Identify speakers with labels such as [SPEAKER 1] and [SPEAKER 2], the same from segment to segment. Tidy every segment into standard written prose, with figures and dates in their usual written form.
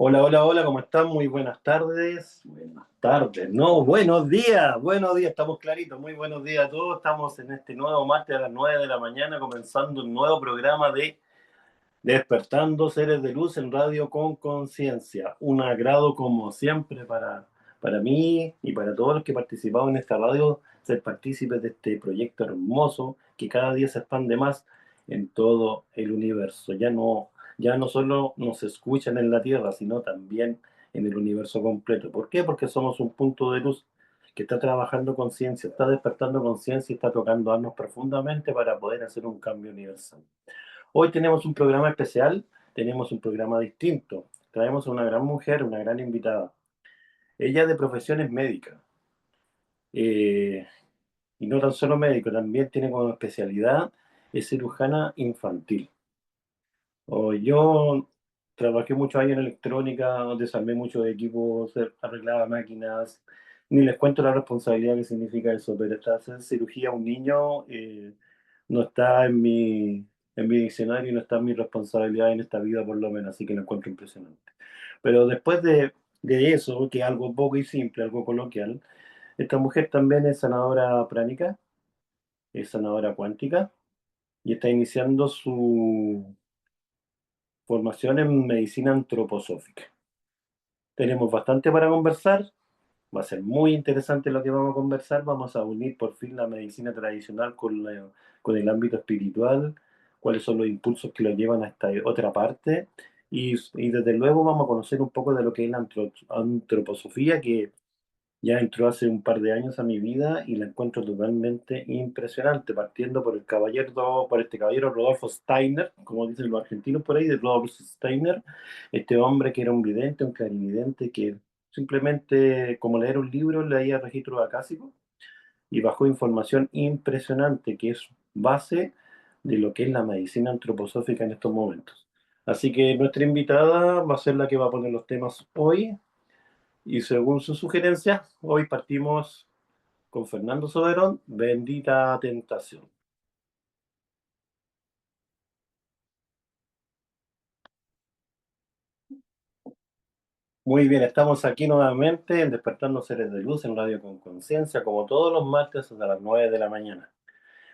[SPEAKER 1] Hola, hola, hola, ¿cómo están? Muy buenas tardes. Buenas tardes, no, buenos días, estamos claritos, muy buenos días a todos. Estamos en este nuevo martes a las 9 de la mañana, comenzando un nuevo programa de Despertando Seres de Luz en Radio con Conciencia. Un agrado, como siempre, para mí y para todos los que participamos en esta radio, ser partícipes de este proyecto hermoso que cada día se expande más en todo el universo. Ya no solo nos escuchan en la Tierra, sino también en el universo completo. ¿Por qué? Porque somos un punto de luz que está trabajando conciencia, está despertando conciencia y está tocando almas profundamente para poder hacer un cambio universal. Hoy tenemos un programa especial, tenemos un programa distinto. Traemos a una gran mujer, una gran invitada. Ella de profesión es médica. eh, y no tan solo médico, también tiene como especialidad, es cirujana infantil. Yo trabajé muchos años en electrónica, desarmé muchos equipos, arreglaba máquinas. Ni les cuento la responsabilidad que significa eso, pero hacer cirugía a un niño no está en mi diccionario y no está en mi responsabilidad en esta vida, por lo menos, así que lo encuentro impresionante. Pero después de eso, que es algo poco y simple, algo coloquial, esta mujer también es sanadora pránica, es sanadora cuántica y está iniciando su formación en medicina antroposófica. Tenemos bastante para conversar, va a ser muy interesante lo que vamos a conversar, vamos a unir por fin la medicina tradicional con el ámbito espiritual, cuáles son los impulsos que lo llevan a esta otra parte, y desde luego vamos a conocer un poco de lo que es la antroposofía, que ya entró hace un par de años a mi vida y la encuentro totalmente impresionante, partiendo por este caballero Rodolfo Steiner, como dicen los argentinos por ahí, de Rodolfo Steiner, este hombre que era un vidente, un clarividente, que simplemente, como leer un libro, leía registros acásicos y bajó información impresionante que es base de lo que es la medicina antroposófica en estos momentos. Así que nuestra invitada va a ser la que va a poner los temas hoy. Y según su sugerencia, hoy partimos con Fernando Soberón, Bendita Tentación. Muy bien, estamos aquí nuevamente en Despertando Seres de Luz en Radio con Conciencia, como todos los martes a las 9 de la mañana.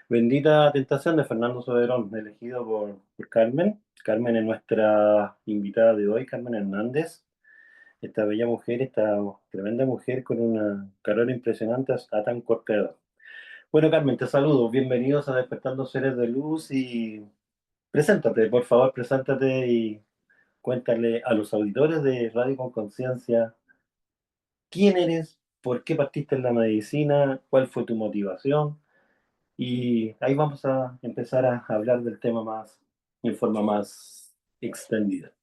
[SPEAKER 1] Bendita Tentación de Fernando Soberón, elegido por Carmen. Carmen es nuestra invitada de hoy, Carmen Hernández. Esta bella mujer, esta tremenda mujer con una carrera impresionante a tan corta edad. Bueno, Carmen, te saludo. Bienvenidos a Despertando Seres de Luz y preséntate, por favor, preséntate y cuéntale a los auditores de Radio con Conciencia quién eres, por qué partiste en la medicina, cuál fue tu motivación y ahí vamos a empezar a hablar del tema en forma más extendida.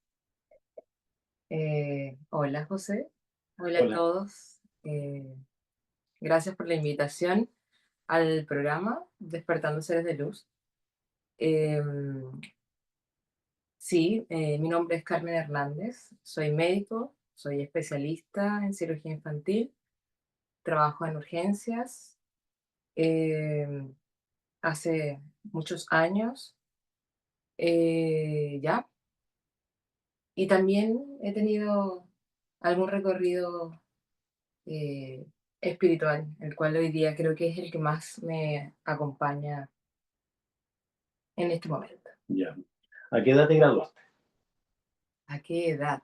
[SPEAKER 2] Hola José, hola a
[SPEAKER 1] Hola.
[SPEAKER 2] todos. Gracias por la invitación al programa Despertando Seres de Luz. Eh, sí, mi nombre es Carmen Hernández, soy médico, soy especialista en cirugía infantil, trabajo en urgencias eh, hace muchos años ya, y también he tenido algún recorrido eh, espiritual, el cual hoy día creo que es el que más me acompaña en este momento.
[SPEAKER 1] Ya. ¿A qué edad te graduaste?
[SPEAKER 2] ¿A qué edad?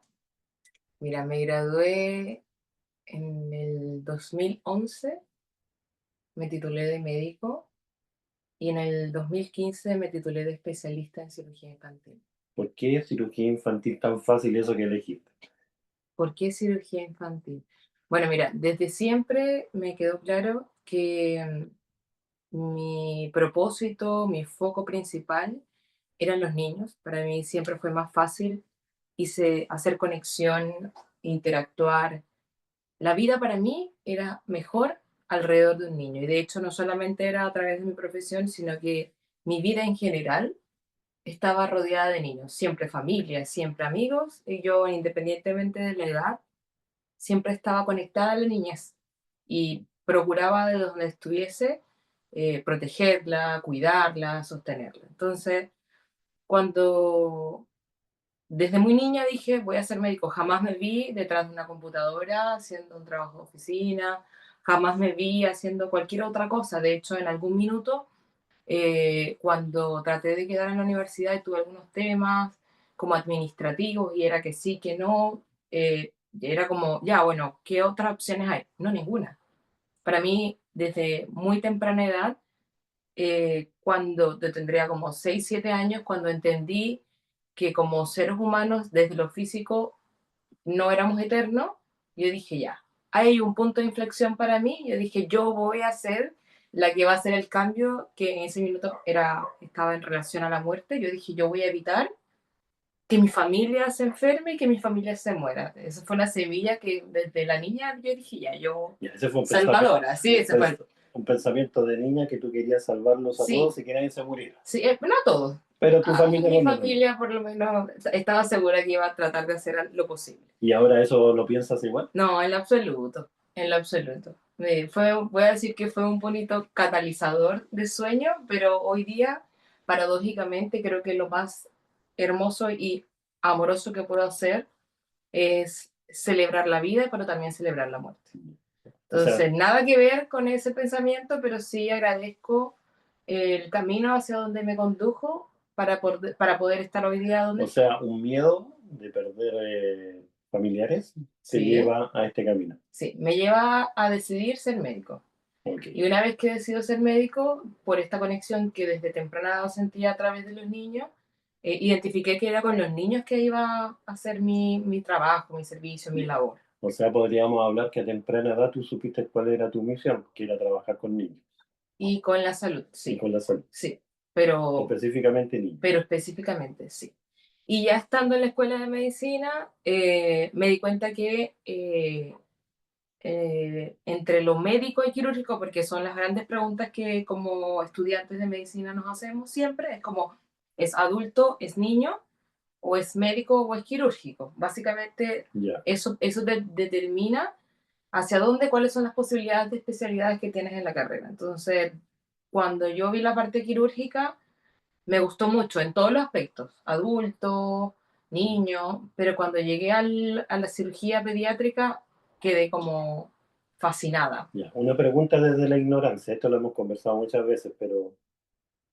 [SPEAKER 2] Mira, me gradué en el 2011, me titulé de médico y en el 2015 me titulé de especialista en cirugía infantil.
[SPEAKER 1] ¿Por qué cirugía infantil tan fácil eso que elegiste?
[SPEAKER 2] ¿Por qué cirugía infantil? Bueno, mira, desde siempre me quedó claro que mi propósito, mi foco principal eran los niños. Para mí siempre fue más fácil hacer conexión, interactuar. La vida para mí era mejor alrededor de un niño. Y de hecho no solamente era a través de mi profesión, sino que mi vida en general estaba rodeada de niños. Siempre familia, siempre amigos. Y yo, independientemente de la edad, siempre estaba conectada a la niñez y procuraba de donde estuviese protegerla, cuidarla, sostenerla. Entonces, cuando desde muy niña dije, voy a ser médico. Jamás me vi detrás de una computadora haciendo un trabajo de oficina, jamás me vi haciendo cualquier otra cosa. De hecho, en algún minuto, cuando traté de quedar en la universidad y tuve algunos temas como administrativos y era que sí, que no, era como, ya, bueno, ¿qué otras opciones hay? No, ninguna. Para mí, desde muy temprana edad, cuando yo tendría como 6 7 años, cuando entendí que como seres humanos, desde lo físico, no éramos eternos, yo dije, ya, hay un punto de inflexión para mí, yo dije, yo voy a ser la que va a hacer el cambio que en ese minuto estaba en relación a la muerte, yo dije, yo voy a evitar que mi familia se enferme y que mi familia se muera. Esa fue la semilla que desde la niña yo dije, ya, yo,
[SPEAKER 1] Ya, ese fue
[SPEAKER 2] salvadora, sí, ese fue,
[SPEAKER 1] un pensamiento de niña que tú querías salvarlos a
[SPEAKER 2] sí,
[SPEAKER 1] todos y que nadie se muriera.
[SPEAKER 2] sí, no a todos.
[SPEAKER 1] Pero tu
[SPEAKER 2] A
[SPEAKER 1] familia
[SPEAKER 2] mi
[SPEAKER 1] no lo tenía.
[SPEAKER 2] familia por lo menos estaba segura que iba a tratar de hacer lo posible.
[SPEAKER 1] ¿Y ahora eso lo piensas igual?
[SPEAKER 2] No, en lo absoluto, en lo absoluto. Voy a decir que fue un bonito catalizador de sueño, pero hoy día, paradójicamente, creo que lo más hermoso y amoroso que puedo hacer es celebrar la vida, pero también celebrar la muerte.
[SPEAKER 1] O sea,
[SPEAKER 2] Entonces, nada que ver con ese pensamiento, pero sí agradezco el camino hacia donde me condujo para poder estar hoy día donde
[SPEAKER 1] o
[SPEAKER 2] estoy.
[SPEAKER 1] sea, un miedo de perder familiares te
[SPEAKER 2] Sí,
[SPEAKER 1] lleva a este camino.
[SPEAKER 2] sí, me lleva a decidir ser médico.
[SPEAKER 1] Ok.
[SPEAKER 2] Y una vez que decido ser médico, por esta conexión que desde temprana edad sentía a través de los niños, identifiqué que era con los niños que iba a hacer mi trabajo, mi servicio, mi
[SPEAKER 1] Ya.
[SPEAKER 2] labor.
[SPEAKER 1] O sea, podríamos hablar que a temprana edad tú supiste cuál era tu misión, que era trabajar con niños
[SPEAKER 2] Y con la salud,
[SPEAKER 1] y
[SPEAKER 2] sí,
[SPEAKER 1] con la salud,
[SPEAKER 2] sí, pero,
[SPEAKER 1] específicamente niños.
[SPEAKER 2] pero específicamente sí. Y ya estando en la escuela de medicina, me di cuenta que entre lo médico y quirúrgico, porque son las grandes preguntas que como estudiantes de medicina nos hacemos siempre, es como, ¿es adulto, es niño, o es médico o es quirúrgico? Básicamente
[SPEAKER 1] Ya.
[SPEAKER 2] eso determina hacia dónde, cuáles son las posibilidades de especialidades que tienes en la carrera. Entonces, cuando yo vi la parte quirúrgica, me gustó mucho en todos los aspectos, adulto, niño, pero cuando llegué a la cirugía pediátrica quedé como fascinada.
[SPEAKER 1] Ya. Una pregunta desde la ignorancia, esto lo hemos conversado muchas veces, pero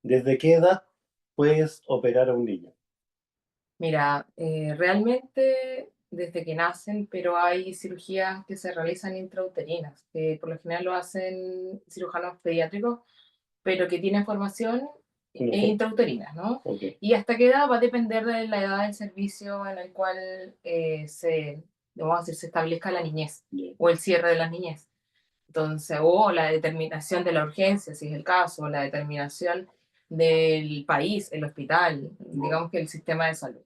[SPEAKER 1] ¿desde qué edad puedes operar a un niño?
[SPEAKER 2] Mira, realmente desde que nacen, pero hay cirugías que se realizan intrauterinas, que por lo general lo hacen cirujanos pediátricos, pero que tienen formación
[SPEAKER 1] Una for-
[SPEAKER 2] intrauterina, ¿no?
[SPEAKER 1] Ok,
[SPEAKER 2] Y hasta qué edad va a depender de la edad del servicio en el cual vamos a decir, se establezca la niñez
[SPEAKER 1] bien.
[SPEAKER 2] o el cierre de la niñez. Entonces, o la determinación de la urgencia, si es el caso, o la determinación del país, el hospital, digamos que el sistema de salud.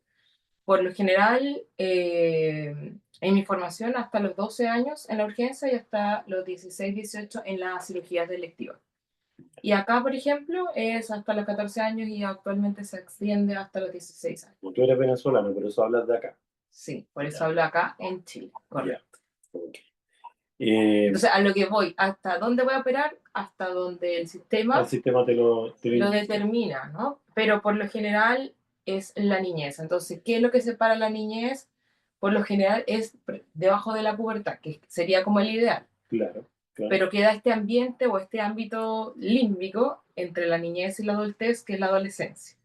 [SPEAKER 2] Por lo general, en mi formación, hasta los 12 años en la urgencia y hasta los 16 18 en las cirugías electivas. Y acá, por ejemplo, es hasta los 14 años y actualmente se extiende hasta los 16 años.
[SPEAKER 1] Tú eres venezolano, por eso hablas de acá.
[SPEAKER 2] Sí, por eso
[SPEAKER 1] Ya,
[SPEAKER 2] hablo acá en Chile,
[SPEAKER 1] ya.
[SPEAKER 2] correcto.
[SPEAKER 1] Ok. Eh,
[SPEAKER 2] Entonces, a lo que voy, ¿hasta dónde voy a operar? Hasta donde el
[SPEAKER 1] Al
[SPEAKER 2] sistema
[SPEAKER 1] sistema te lo
[SPEAKER 2] lo
[SPEAKER 1] indique.
[SPEAKER 2] determina, ¿no? Pero por lo general es la niñez. Entonces, ¿qué es lo que separa la niñez? Por lo general es debajo de la pubertad, que sería como el ideal.
[SPEAKER 1] Claro, claro.
[SPEAKER 2] Pero queda este ambiente o este ámbito límbico entre la niñez y la adultez, que es la adolescencia,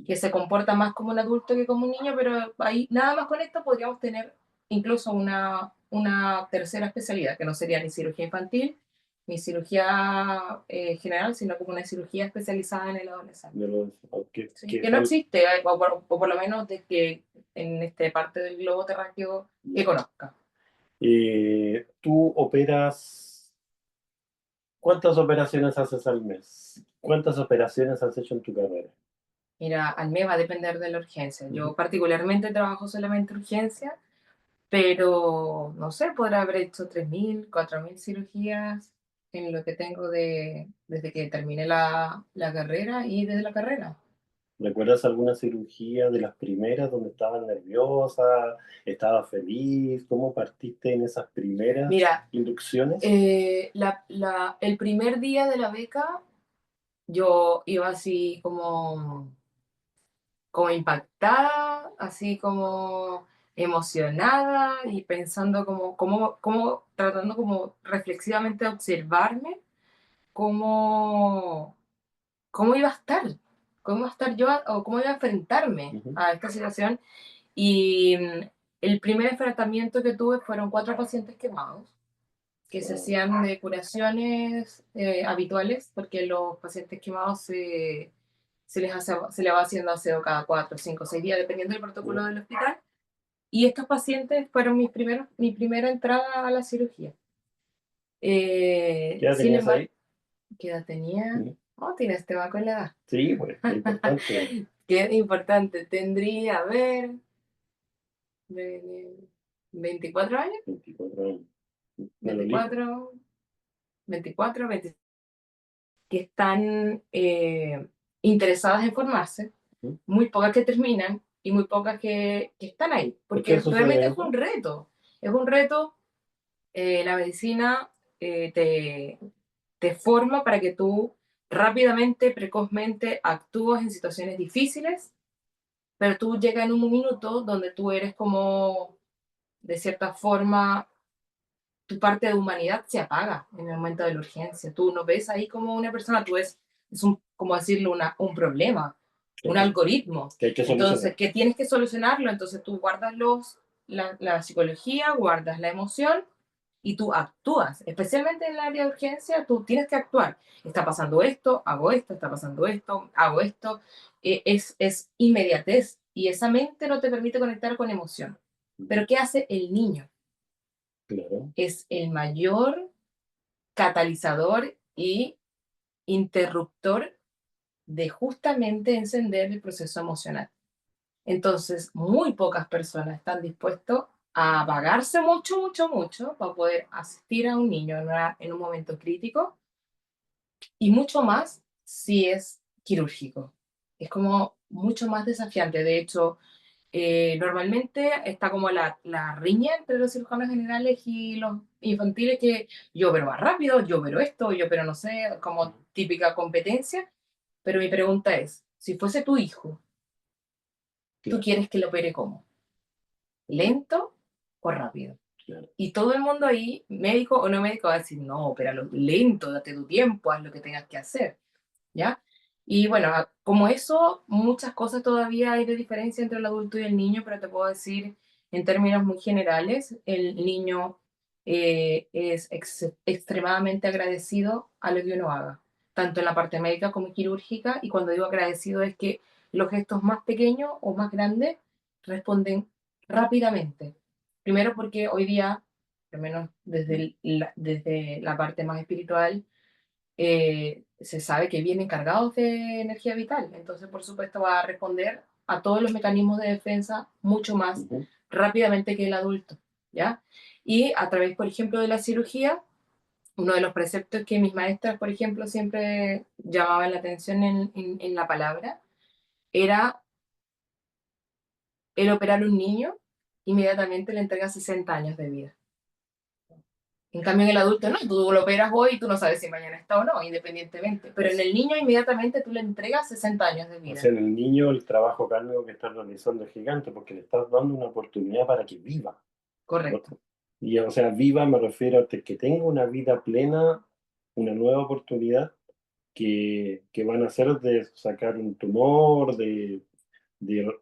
[SPEAKER 2] que se comporta más como un adulto que como un niño, pero ahí nada más con esto podríamos tener incluso una tercera especialidad, que no sería ni cirugía infantil ni cirugía general, sino como una cirugía especializada en el adolescente.
[SPEAKER 1] Que
[SPEAKER 2] ¿Sí? Que no
[SPEAKER 1] tal,
[SPEAKER 2] existe, o por lo menos de que en esta parte del globo terráqueo que conozca.
[SPEAKER 1] tú operas, ¿cuántas operaciones haces al mes? ¿Cuántas operaciones has hecho en tu carrera?
[SPEAKER 2] Mira, al mes va a depender de la urgencia.
[SPEAKER 1] Ujú.
[SPEAKER 2] Yo particularmente trabajo solamente urgencia, pero no sé, podrá haber hecho 3.000 4.000 cirugías en lo que tengo desde que terminé la carrera y desde la carrera.
[SPEAKER 1] ¿Recuerdas alguna cirugía de las primeras donde estabas nerviosa, estabas feliz? ¿Cómo partiste en esas primeras
[SPEAKER 2] Mira,
[SPEAKER 1] inducciones?
[SPEAKER 2] el primer día de la beca yo iba así como impactada, así como emocionada y pensando como tratando como reflexivamente de observarme cómo, cómo iba a estar, cómo iba a estar yo o cómo iba a enfrentarme
[SPEAKER 1] Ujú.
[SPEAKER 2] a esta situación. Y el primer enfrentamiento que tuve fueron 4 pacientes quemados que se
[SPEAKER 1] Wow.
[SPEAKER 2] hacían de curaciones habituales, porque los pacientes quemados se les va haciendo aseo cada 4, 5, 6 días, dependiendo del protocolo del hospital. Y estos pacientes fueron mi primera entrada a la cirugía.
[SPEAKER 1] ¿Qué edad
[SPEAKER 2] Sin
[SPEAKER 1] tenías
[SPEAKER 2] embargo,
[SPEAKER 1] ahí?
[SPEAKER 2] ¿qué edad tenía?
[SPEAKER 1] Ujú.
[SPEAKER 2] Oh, tienes tema con la edad.
[SPEAKER 1] Sí, pues, es importante.
[SPEAKER 2] Qué importante. Tendría, a ver, de 24 años,
[SPEAKER 1] 24 años. Manolito.
[SPEAKER 2] 24, 24, 25, que están interesadas en formarse,
[SPEAKER 1] Ujú.
[SPEAKER 2] muy pocas que terminan y muy pocas que están ahí,
[SPEAKER 1] ¿Por qué
[SPEAKER 2] porque
[SPEAKER 1] sucede
[SPEAKER 2] realmente
[SPEAKER 1] eso?
[SPEAKER 2] es un reto, la medicina te forma para que tú rápidamente, precozmente actúes en situaciones difíciles, pero tú llegas en un minuto donde tú eres como, de cierta forma, tu parte de humanidad se apaga en el momento de la urgencia. Tú no ves ahí como una persona, tú ves, es un, como decirlo, un problema,
[SPEAKER 1] Que hay
[SPEAKER 2] un
[SPEAKER 1] que,
[SPEAKER 2] algoritmo.
[SPEAKER 1] que hay que
[SPEAKER 2] Entonces,
[SPEAKER 1] solucionar.
[SPEAKER 2] que tienes que solucionarlo, entonces tú guardas la psicología, guardas la emoción y tú actúas. Especialmente en el área de urgencia, tú tienes que actuar. Está pasando esto, está pasando esto, hago esto. Es inmediatez y esa mente no te permite conectar con emoción.
[SPEAKER 1] Ujú.
[SPEAKER 2] Pero ¿qué hace el niño?
[SPEAKER 1] Claro.
[SPEAKER 2] Es el mayor catalizador y interruptor de justamente encender el proceso emocional. Entonces, muy pocas personas están dispuestos a pagarse mucho, mucho, mucho para poder asistir a un niño en un momento crítico y mucho más si es quirúrgico. Es como mucho más desafiante. De hecho, normalmente está como la riña entre los cirujanos generales y los infantiles, que yo pero más rápido, yo pero esto, yo pero no sé, como típica competencia. Pero mi pregunta es, si fuese tu hijo, ¿tú
[SPEAKER 1] Claro,
[SPEAKER 2] quieres que lo opere cómo? ¿Lento o rápido?
[SPEAKER 1] claro.
[SPEAKER 2] Y todo el mundo ahí, médico o no médico, va a decir, no, opéralo lento, date tu tiempo, haz lo que tengas que hacer. ¿Ya? Y bueno, como eso, muchas cosas todavía hay de diferencia entre el adulto y el niño, pero te puedo decir en términos muy generales, el niño es extremadamente agradecido a lo que uno haga, tanto en la parte médica como quirúrgica, y cuando digo agradecido es que los gestos más pequeños o más grandes responden rápidamente. Primero porque hoy día, al menos desde la parte más espiritual, se sabe que vienen cargados de energía vital. Entonces, por supuesto, va a responder a todos los mecanismos de defensa mucho más
[SPEAKER 1] Ujú.
[SPEAKER 2] rápidamente que el adulto, ¿ya? Y a través, por ejemplo, de la cirugía, uno de los preceptos que mis maestras, por ejemplo, siempre llamaban la atención en la palabra, era el operar a un niño, inmediatamente le entrega 60 años de vida. En cambio, en el adulto no, tú lo operas hoy y tú no sabes si mañana está o no, independientemente. Pero en
[SPEAKER 1] Así,
[SPEAKER 2] el niño inmediatamente tú le entregas 60 años de
[SPEAKER 1] o sea,
[SPEAKER 2] vida.
[SPEAKER 1] en el niño el trabajo kármico que estás realizando es gigante porque le estás dando una oportunidad para que viva. ¿No?
[SPEAKER 2] Correcto.
[SPEAKER 1] Y o sea, viva me refiero a que tenga una vida plena, una nueva oportunidad que van a hacer de sacar un tumor, de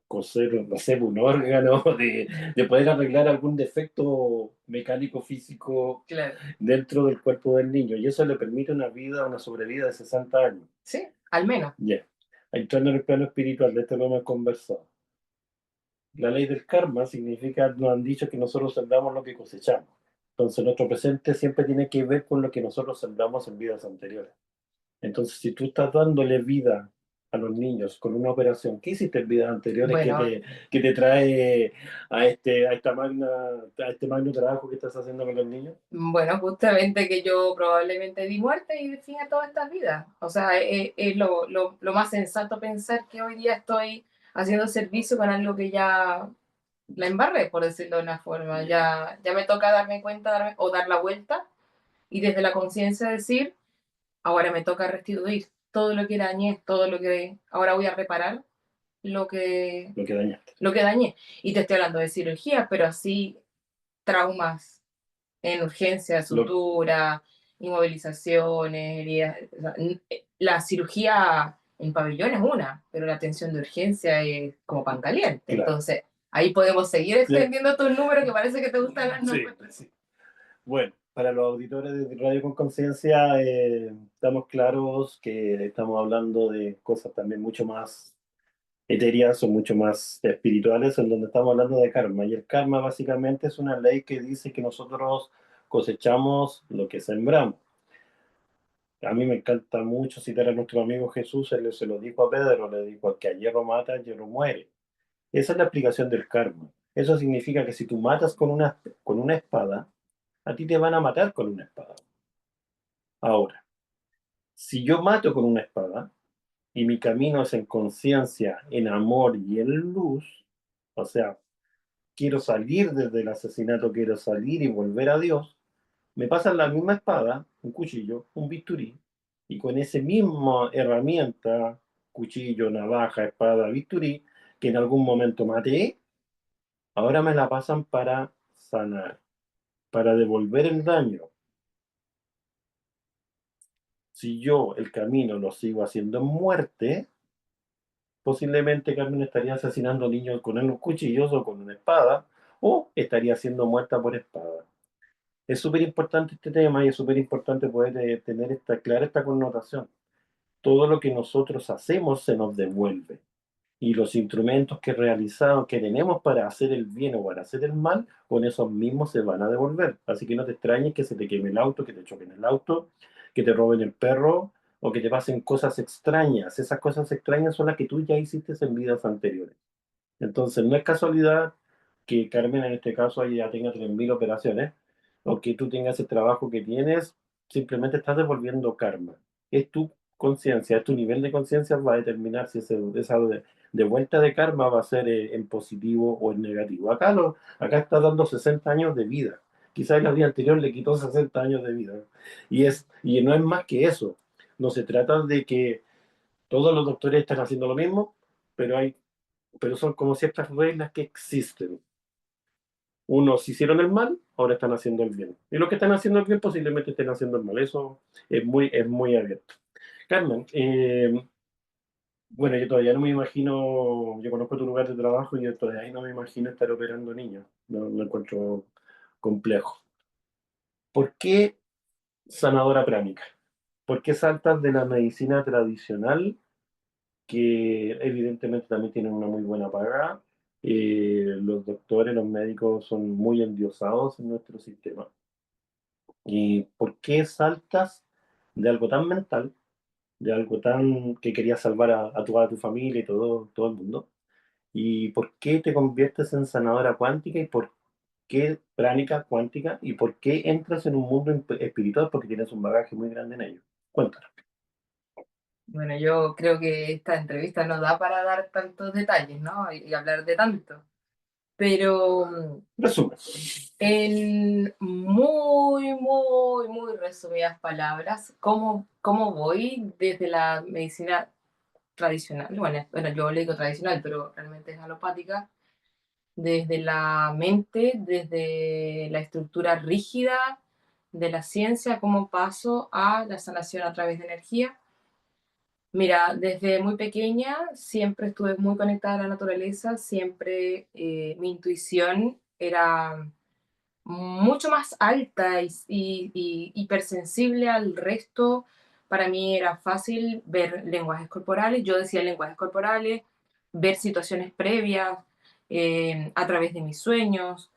[SPEAKER 1] coser, no sé, un órgano, de poder arreglar algún defecto mecánico físico
[SPEAKER 2] Claro.
[SPEAKER 1] dentro del cuerpo del niño. Y eso le permite una vida, una sobrevida de 60 años.
[SPEAKER 2] Sí, al menos.
[SPEAKER 1] Ya. Entrando en el plano espiritual, de esto lo hemos conversado. La ley del karma significa, nos han dicho que nosotros sembramos lo que cosechamos. Entonces, nuestro presente siempre tiene que ver con lo que nosotros sembramos en vidas anteriores. Entonces, si tú estás dándole vida a los niños con una operación, ¿qué hiciste en vidas anteriores
[SPEAKER 2] Bueno,
[SPEAKER 1] que te trae a este magno trabajo que estás haciendo con los niños?
[SPEAKER 2] bueno, justamente que yo probablemente di muerte y define todas estas vidas. O sea, es lo más sensato pensar que hoy día estoy haciendo servicio con algo que ya la embarré, por decirlo de una forma.
[SPEAKER 1] Ya.
[SPEAKER 2] Ya me toca darme cuenta o dar la vuelta y desde la conciencia decir, ahora me toca restituir todo lo que dañé, todo lo que ahora voy a reparar lo que,
[SPEAKER 1] lo que dañaste.
[SPEAKER 2] lo que dañé. Y te estoy hablando de cirugía, pero así traumas en urgencia,
[SPEAKER 1] Lo,
[SPEAKER 2] sutura, inmovilizaciones, heridas. O sea, la cirugía en pabellón es una, pero la atención de urgencia es como pan caliente.
[SPEAKER 1] claro.
[SPEAKER 2] Entonces, ahí podemos seguir
[SPEAKER 1] Sí,
[SPEAKER 2] extendiendo tus números, que parece que te gustan las
[SPEAKER 1] sí,
[SPEAKER 2] números.
[SPEAKER 1] sí. Bueno, para los auditores de Radio con Conciencia, estamos claros que estamos hablando de cosas también mucho más etéreas o mucho más espirituales, en donde estamos hablando de karma. Y el karma básicamente es una ley que dice que nosotros cosechamos lo que sembramos. A mí me encanta mucho citar a nuestro amigo Jesús, él se lo dijo a Pedro, le dijo, al que a hierro mata, a hierro muere. Esa es la explicación del karma. Eso significa que si tú matas con una espada, a ti te van a matar con una espada. Ahora, si yo mato con una espada y mi camino es en conciencia, en amor y en luz, o sea, quiero salir desde el asesinato, quiero salir y volver a Dios, me pasan la misma espada, un cuchillo, un bisturí, y con esa misma herramienta, cuchillo, navaja, espada, bisturí, que en algún momento maté, ahora me la pasan para sanar, para devolver el daño. Si yo el camino lo sigo haciendo en muerte, posiblemente Carmen estaría asesinando niños con unos cuchillos o con una espada, o estaría siendo muerta por espada. Es súper importante este tema y es súper importante poder tener clara esta connotación. Todo lo que nosotros hacemos se nos devuelve. Y los instrumentos que realizamos, que tenemos para hacer el bien o para hacer el mal, con esos mismos se van a devolver. Así que no te extrañes que se te queme el auto, que te choquen el auto, que te roben el perro o que te pasen cosas extrañas. Esas cosas extrañas son las que tú ya hiciste en vidas anteriores. Entonces, no es casualidad que Carmen en este caso ya tenga 3.000 operaciones o que tú tengas el trabajo que tienes, simplemente estás devolviendo karma. Es tu conciencia, es tu nivel de conciencia va a determinar si esa de vuelta de karma va a ser en positivo o en negativo. Acá está dando 60 años de vida. Quizás en la vida anterior le quitó 60 años de vida. Y no es más que eso. No se trata de que todos los doctores están haciendo lo mismo, pero son como ciertas reglas que existen. Unos hicieron el mal, ahora están haciendo el bien. Y los que están haciendo el bien posiblemente estén haciendo el mal. Eso es muy abierto. Carmen, bueno, yo todavía no me imagino, yo conozco tu lugar de trabajo y yo todavía no me imagino estar operando niños. No lo encuentro complejo. ¿Por qué sanadora pránica? ¿Por qué saltas de la medicina tradicional que evidentemente también tienen una muy buena paga? Los doctores, los médicos son muy endiosados en nuestro sistema. ¿Y por qué saltas de algo tan mental, de algo tan que querías salvar a toda tu familia y todo el mundo? ¿Y por qué te conviertes en sanadora cuántica y por qué pránica cuántica y por qué entras en un mundo espiritual? Porque tienes un bagaje muy grande en ello. Cuéntanos.
[SPEAKER 2] Bueno, yo creo que esta entrevista no da para dar tantos detalles, ¿no? Y hablar de tanto. Pero
[SPEAKER 1] Resumen.
[SPEAKER 2] en muy resumidas palabras, ¿cómo voy desde la medicina tradicional? Bueno, yo le digo tradicional, pero realmente es alopática, desde la mente, desde la estructura rígida de la ciencia, cómo paso a la sanación a través de energía. Mira, desde muy pequeña siempre estuve muy conectada a la naturaleza, siempre mi intuición era mucho más alta y hipersensible al resto. Para mí era fácil ver lenguajes corporales, yo decía lenguajes corporales, ver situaciones previas a través de mis sueños,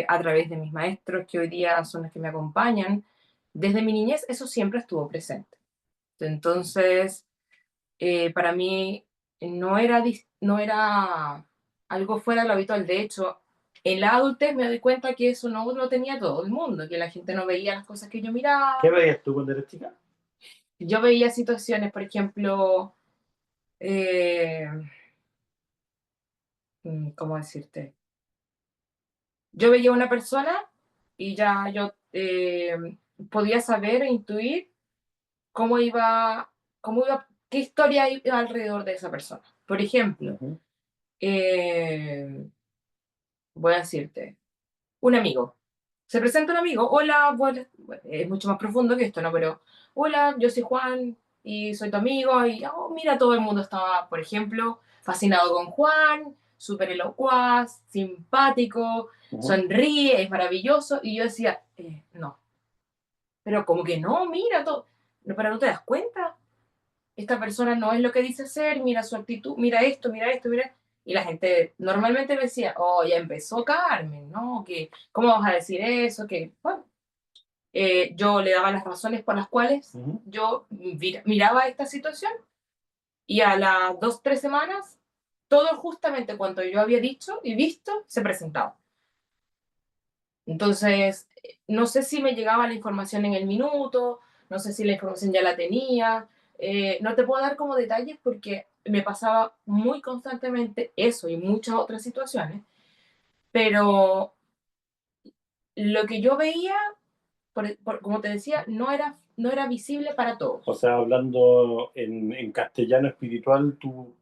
[SPEAKER 2] a través de mis maestros que hoy día son los que me acompañan. Desde mi niñez eso siempre estuvo presente. Entonces, para mí no era algo fuera de lo habitual. De hecho, en la adultez me doy cuenta que eso no lo tenía todo el mundo, que la gente no veía las cosas que yo
[SPEAKER 1] ¿Qué
[SPEAKER 2] miraba.
[SPEAKER 1] veías tú cuando eras chica?
[SPEAKER 2] Yo veía situaciones, por ejemplo, eh, ¿cómo decirte? Yo veía a una persona y ya yo podía saber e intuir cómo iba, cómo iba qué historia hay alrededor de esa persona. Por ejemplo,
[SPEAKER 1] Ujú,
[SPEAKER 2] eh, voy a decirte, un amigo. Se presenta un amigo, hola, bueno, es mucho más profundo que esto, ¿no? Pero, hola, yo soy Juan y soy tu amigo y, oh, mira, todo el mundo estaba, por ejemplo, fascinado con Juan, súper elocuaz, simpático,
[SPEAKER 1] ujú.
[SPEAKER 2] sonríe, es maravilloso, y yo decía, no, pero como que no, mira, todo, no, pero no te das cuenta, esta persona no es lo que dice ser, mira su actitud, mira esto, mira esto, mira. Y la gente normalmente me decía, oh, ya empezó Carmen, ¿no? Que, ¿cómo vas a decir eso? Que, bueno, yo le daba las razones por las cuales
[SPEAKER 1] Ujú.
[SPEAKER 2] yo miraba esta situación y a las 2, 3 semanas, todo justamente cuanto yo había dicho y visto se presentaba. Entonces, no sé si me llegaba la información en el minuto, no sé si la información ya la tenía, no te puedo dar como detalles porque me pasaba muy constantemente eso y muchas otras situaciones, pero lo que yo veía, como te decía, no era visible para
[SPEAKER 1] O
[SPEAKER 2] todos.
[SPEAKER 1] sea, hablando en castellano espiritual, tú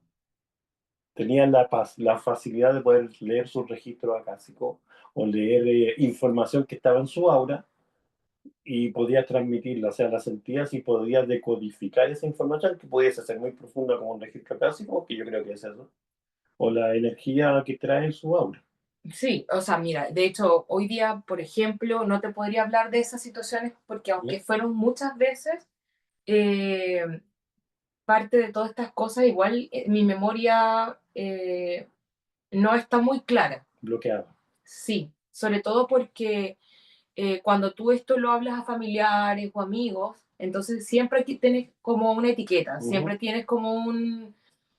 [SPEAKER 1] tenías la facilidad de poder leer sus registros acásicos o leer información que estaba en su aura y podías transmitirla, o sea, la sentías y podías decodificar esa información que pudiese ser muy profunda como un registro acásico, que yo creo que es eso, o la energía que trae en su aura.
[SPEAKER 2] Sí, o sea, mira, de hecho, hoy día, por ejemplo, no te podría hablar de esas situaciones porque
[SPEAKER 1] ¿Ya?
[SPEAKER 2] aunque fueron muchas veces, eh, parte de todas estas cosas, igual mi memoria no está muy clara.
[SPEAKER 1] Bloqueada.
[SPEAKER 2] Sí, sobre todo porque cuando tú esto lo hablas a familiares o amigos, entonces siempre aquí tienes como una etiqueta,
[SPEAKER 1] Ujú.
[SPEAKER 2] siempre tienes como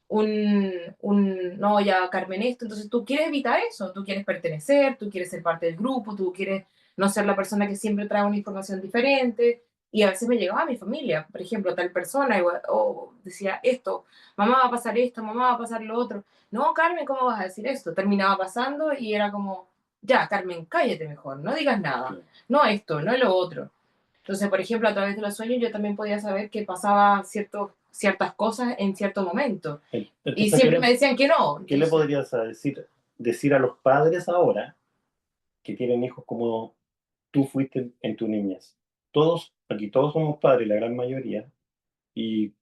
[SPEAKER 2] no, ya Carmen esto, entonces tú quieres evitar eso, tú quieres pertenecer, tú quieres ser parte del grupo, tú quieres no ser la persona que siempre trae una información diferente, y a veces me llegaba a mi familia, por ejemplo, tal persona, o decía esto, mamá va a pasar esto, mamá va a pasar lo otro, no, Carmen, ¿cómo vas a decir esto? Terminaba pasando y era como, ya, Carmen, cállate mejor, no digas nada,
[SPEAKER 1] Claro.
[SPEAKER 2] no esto, no lo otro. Entonces, por ejemplo, a través de los sueños yo también podía saber que pasaba ciertas cosas en cierto momento. Y
[SPEAKER 1] Entonces,
[SPEAKER 2] siempre me decían que no.
[SPEAKER 1] qué le
[SPEAKER 2] Entonces,
[SPEAKER 1] podrías decir a los padres ahora que tienen hijos como tú fuiste en tu niñez? Todos, aquí todos somos padres, la gran mayoría, y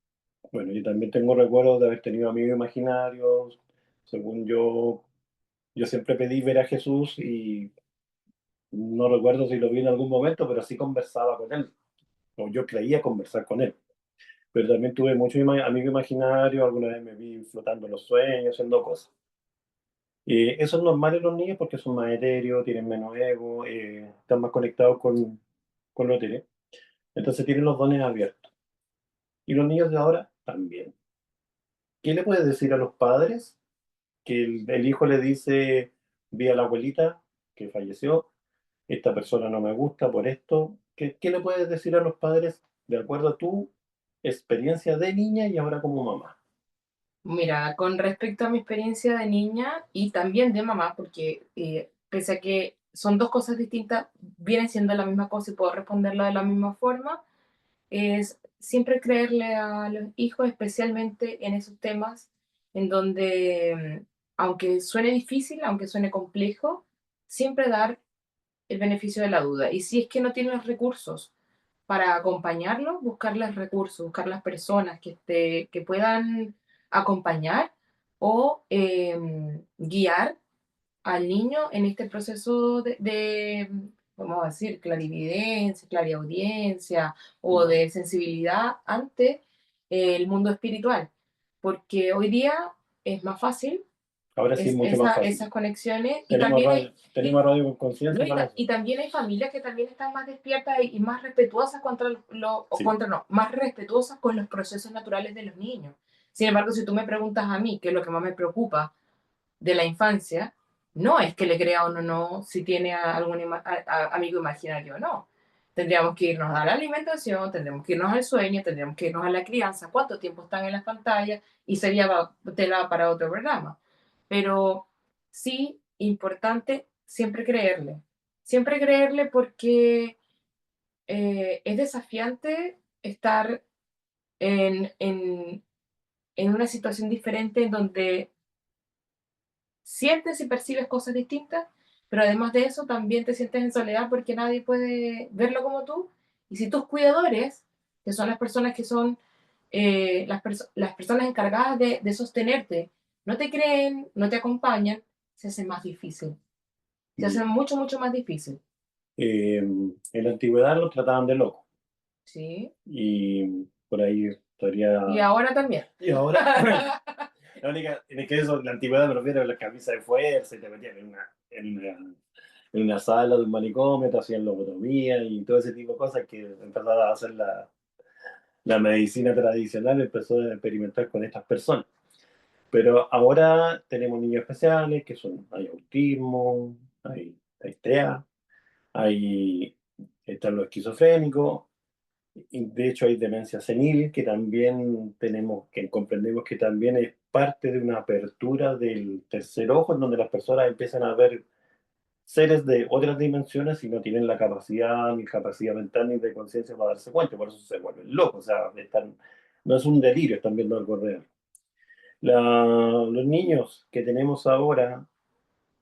[SPEAKER 1] bueno, yo también tengo recuerdos de haber tenido amigos imaginarios. Según yo siempre pedí ver a Jesús y no recuerdo si lo vi en algún momento, pero sí conversaba con él, o yo creía conversar con él. Pero también tuve muchos amigos imaginarios, alguna vez me vi flotando en los sueños, haciendo cosas. Eso es normal en los niños porque son más etéreos, tienen menos ego, están más conectados con lo etéreo. Entonces tienen los dones abiertos. Y los niños de ahora también. ¿Qué le puedes decir a los padres que el hijo le dice, vi a la abuelita que falleció, esta persona no me gusta por esto? ¿Qué le puedes decir a los padres de acuerdo a tu experiencia de niña y ahora como mamá?
[SPEAKER 2] mira, con respecto a mi experiencia de niña y también de mamá, porque pese a que son dos cosas distintas, vienen siendo la misma cosa y puedo responderla de la misma forma, es siempre creerle a los hijos, especialmente en esos temas en donde, aunque suene difícil, aunque suene complejo, siempre dar el beneficio de la duda. Y si es que no tienen los recursos para acompañarlos, buscarles recursos, buscar las personas que puedan acompañar o guiar al niño en este proceso vamos a decir, clarividencia, clariaudiencia o
[SPEAKER 1] Ujú.
[SPEAKER 2] de sensibilidad ante el mundo espiritual. Porque hoy día es más fácil
[SPEAKER 1] Ahora sí es mucho más
[SPEAKER 2] esas
[SPEAKER 1] fácil.
[SPEAKER 2] conexiones y también
[SPEAKER 1] Tenemos radio con conciencia
[SPEAKER 2] no,
[SPEAKER 1] para eso.
[SPEAKER 2] y también hay familias que también están más despiertas y más respetuosas
[SPEAKER 1] Sí.
[SPEAKER 2] más respetuosas con los procesos naturales de los niños. Sin embargo, si tú me preguntas a mí, qué es lo que más me preocupa de la infancia, no es que le crea uno no si tiene a algún amigo imaginario o no. Tendríamos que irnos a la alimentación, tendríamos que irnos al sueño, tendríamos que irnos a la crianza, cuánto tiempo están en las pantallas y sería tela para otro programa. Pero sí, importante siempre creerle porque es desafiante estar en en una situación diferente en donde sientes y percibes cosas distintas, pero además de eso también te sientes en soledad porque nadie puede verlo como tú. Y si tus cuidadores, que son las personas que son las personas encargadas de sostenerte, no te creen, no te acompañan, se hace más difícil. Se hace mucho, mucho más difícil.
[SPEAKER 1] En la antigüedad lo trataban de loco
[SPEAKER 2] ¿Sí?
[SPEAKER 1] y por ahí
[SPEAKER 2] Y
[SPEAKER 1] estaría...
[SPEAKER 2] ahora también.
[SPEAKER 1] Y ahora, la única, en el que eso, en la antigüedad me refiero a la camisa de fuerza y te metían en una sala de un manicomio, te hacían lobotomía y todo ese tipo de cosas que empezaba a hacer la medicina tradicional, empezó a experimentar con estas personas. Pero ahora tenemos niños especiales que son, hay autismo, hay TEA, hay, están los esquizofrénicos, y de hecho hay demencia senil que también tenemos, que comprendemos que también es parte de una apertura del tercer ojo, en donde las personas empiezan a ver seres de otras dimensiones y no tienen la capacidad, ni capacidad mental, ni de conciencia para darse cuenta, por eso se vuelven locos, o sea, no es un delirio, están viendo algo real. Los niños que tenemos ahora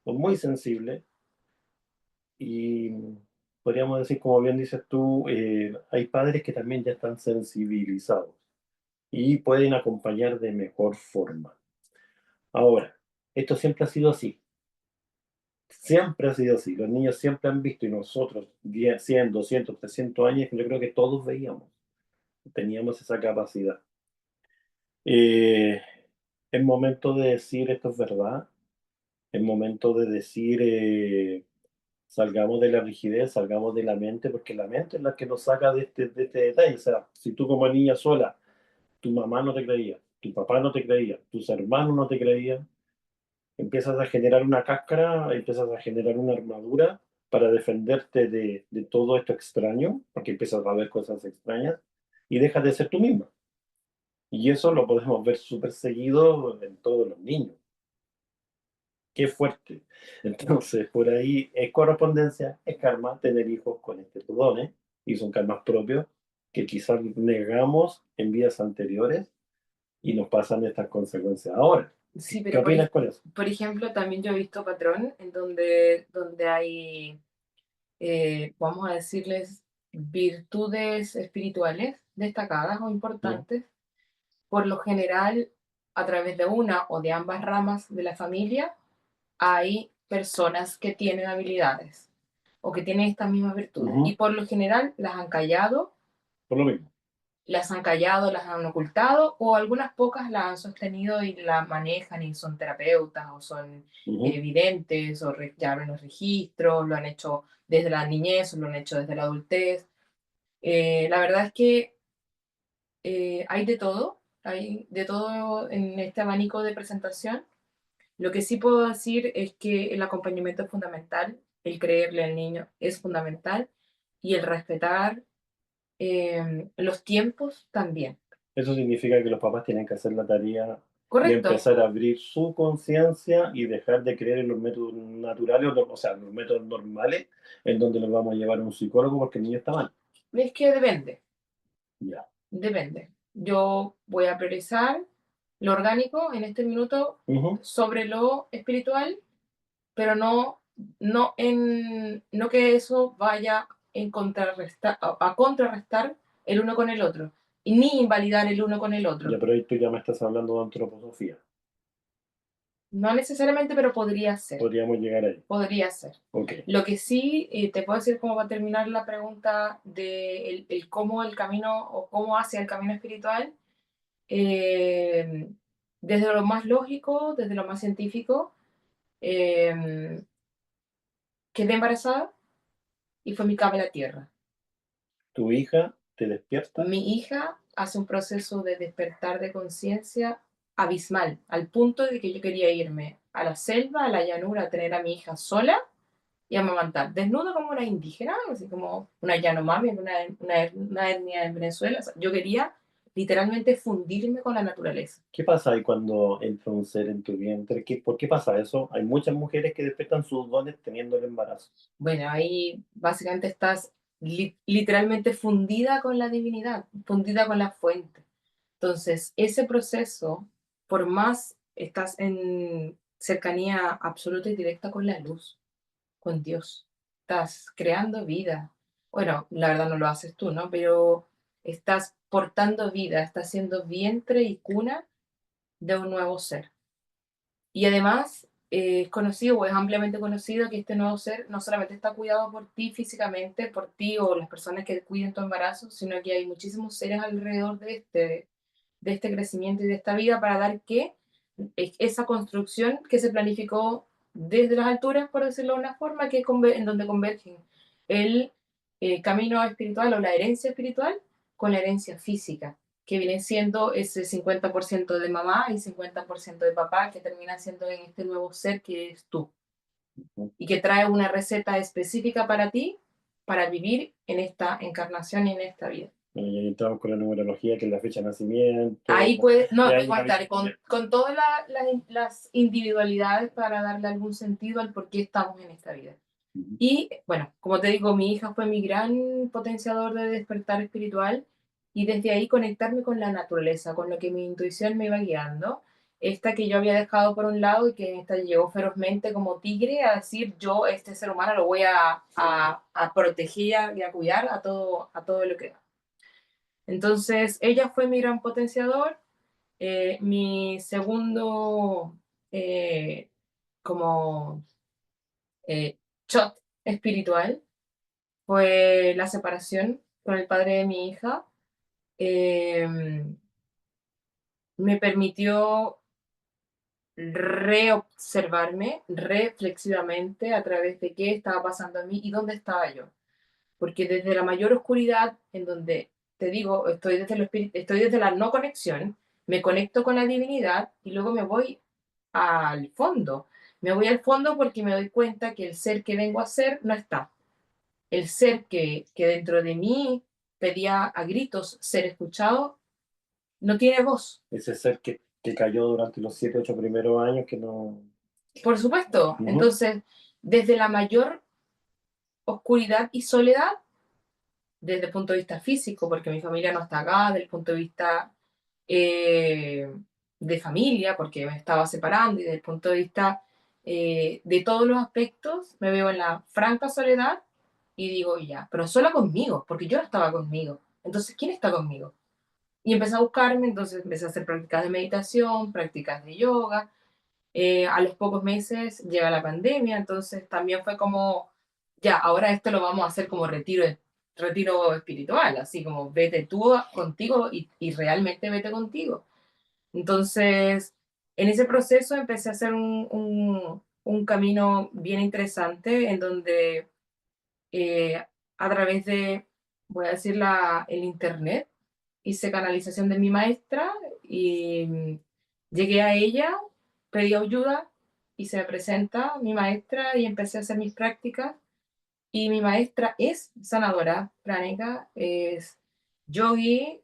[SPEAKER 1] son muy sensibles y podríamos decir, como bien dices tú, hay padres que también ya están sensibilizados y pueden acompañar de mejor forma. Ahora, esto siempre ha sido así, siempre ha sido así. Los niños siempre han visto y nosotros, 10, 100, 200, 300 años, yo creo que todos veíamos, teníamos esa capacidad. Eh, es momento de decir esto es verdad, es momento de decir salgamos de la rigidez, salgamos de la mente, porque la mente es la que nos saca de este detalle. O sea, si tú como niña sola, tu mamá no te creía, tu papá no te creía, tus hermanos no te creían, empiezas a generar una cáscara, empiezas a generar una armadura para defenderte de todo esto extraño, porque empiezas a ver cosas extrañas y dejas de ser tú misma. Y eso lo podemos ver súper seguido en todos los niños. Qué fuerte. Entonces, por ahí es correspondencia, es karma tener hijos con este dones, y son karmas propios que quizás negamos en vidas anteriores y nos pasan estas consecuencias ahora.
[SPEAKER 2] Sí,
[SPEAKER 1] ¿Qué
[SPEAKER 2] pero
[SPEAKER 1] opinas con eso?
[SPEAKER 2] por ejemplo, también yo he visto patrón en donde hay, vamos a decirles, virtudes espirituales destacadas o
[SPEAKER 1] ¿Ya?
[SPEAKER 2] importantes, por lo general, a través de una o de ambas ramas de la familia, hay personas que tienen habilidades o que tienen estas mismas virtudes. Y
[SPEAKER 1] Ujú.
[SPEAKER 2] por lo general
[SPEAKER 1] Por lo mismo.
[SPEAKER 2] las han callado, las han ocultado, o algunas pocas las han sostenido y la manejan y son terapeutas o son
[SPEAKER 1] Ujú.
[SPEAKER 2] videntes o llevan los registros, lo han hecho desde la niñez o lo han hecho desde la adultez. La verdad es que hay de todo en este abanico de presentación. Lo que sí puedo decir es que el acompañamiento es fundamental, el creerle al niño es fundamental y el respetar los tiempos también.
[SPEAKER 1] Eso significa que los papás tienen que hacer la tarea de
[SPEAKER 2] Correcto.
[SPEAKER 1] empezar a abrir su conciencia y dejar de creer en los métodos naturales, o sea, los métodos normales, en donde los vamos a llevar a un psicólogo porque el niño está mal.
[SPEAKER 2] Es que depende,
[SPEAKER 1] Ya.
[SPEAKER 2] depende. Yo voy a priorizar lo orgánico en este minuto
[SPEAKER 1] Ujú.
[SPEAKER 2] sobre lo espiritual, pero no que eso vaya a contrarrestar el uno con el otro, y ni invalidar el uno con el
[SPEAKER 1] Ya,
[SPEAKER 2] otro.
[SPEAKER 1] pero ahí tú ya me estás hablando de antroposofía.
[SPEAKER 2] No necesariamente, pero podría ser.
[SPEAKER 1] Podríamos llegar ahí.
[SPEAKER 2] Podría ser.
[SPEAKER 1] Ok.
[SPEAKER 2] Lo que sí, te puedo decir cómo va a terminar la pregunta de el cómo el camino o cómo hacia el camino espiritual. eh, Desde lo más lógico, desde lo más científico, eh, quedé embarazada y fue mi cable a la tierra.
[SPEAKER 1] Tu hija te despierta.
[SPEAKER 2] Mi hija hace un proceso de despertar de conciencia abismal, al punto de que yo quería irme a la selva, a la llanura, a tener a mi hija sola y amamantar, desnuda como una indígena, así como una Yanomami, una etnia en Venezuela. O sea, yo quería literalmente fundirme con la naturaleza.
[SPEAKER 1] ¿Qué pasa ahí cuando entra un ser en tu vientre? ¿Por qué pasa eso? Hay muchas mujeres que despiertan sus dones teniendo el embarazo.
[SPEAKER 2] Bueno, ahí básicamente estás literalmente fundida con la divinidad, fundida con la fuente. Entonces, ese proceso, por más estás en cercanía absoluta y directa con la luz, con Dios, estás creando vida. Bueno, la verdad no lo haces tú, ¿no? Pero estás portando vida, estás siendo vientre y cuna de un nuevo ser. Y además, es conocido o es ampliamente conocido que este nuevo ser no solamente está cuidado por ti físicamente, por ti o las personas que cuiden tu embarazo, sino que hay muchísimos seres alrededor de este crecimiento y de esta vida para dar que esa construcción que se planificó desde las alturas, por decirlo de una forma, que en donde convergen el camino espiritual o la herencia espiritual con la herencia física, que viene siendo ese 50% de mamá y 50% de papá, que termina siendo en este nuevo ser que es tú, y que trae una receta específica para ti, para vivir en esta encarnación y en esta vida.
[SPEAKER 1] Bueno, y ahí entramos con la numerología, que es la fecha de nacimiento,
[SPEAKER 2] Ahí puede, no,
[SPEAKER 1] y
[SPEAKER 2] puede
[SPEAKER 1] ahí
[SPEAKER 2] contar con todas las individualidades para darle algún sentido al por qué estamos en esta vida.
[SPEAKER 1] Ujú.
[SPEAKER 2] Y bueno, como te digo, mi hija fue mi gran potenciador de despertar espiritual y desde ahí conectarme con la naturaleza, con lo que mi intuición me iba guiando. Esta que yo había dejado por un lado y que esta llegó ferozmente como tigre a decir, yo, este ser humano, lo voy a proteger y a cuidar a todo lo que da. Entonces, ella fue mi gran potenciador. Mi segundo eh, como eh, shot espiritual fue la separación con el padre de mi hija. Eh, Me permitió reobservarme reflexivamente a través de qué estaba pasando a mí y dónde estaba yo. Porque desde la mayor oscuridad, en donde te digo, estoy desde la no conexión, me conecto con la divinidad y luego me voy al fondo. Me voy al fondo porque me doy cuenta que el ser que vengo a ser no está. El ser que dentro de mí pedía a gritos ser escuchado, no tiene voz.
[SPEAKER 1] Ese ser que cayó durante los 7, 8 primeros años, que no...
[SPEAKER 2] Por supuesto.
[SPEAKER 1] Ujú.
[SPEAKER 2] Entonces, desde la mayor oscuridad y soledad, desde el punto de vista físico, porque mi familia no está acá, desde el punto de vista eh, de familia, porque me estaba separando, y desde el punto de vista de todos los aspectos, me veo en la franca soledad y digo, ya, pero sola conmigo, porque yo no estaba conmigo. Entonces, ¿quién está conmigo? Y empecé a buscarme, entonces empecé a hacer prácticas de meditación, prácticas de yoga. A los pocos meses llega la pandemia, entonces también fue como, ya, ahora esto lo vamos a hacer como retiro espiritual, así como vete tú contigo y realmente vete contigo. Entonces, en ese proceso empecé a hacer un camino bien interesante en donde eh, a través de, voy a decir, el internet, hice canalización de mi maestra y llegué a ella, pedí ayuda y se me presenta mi maestra y empecé a hacer mis prácticas. Y mi maestra es sanadora pránica, es yogi.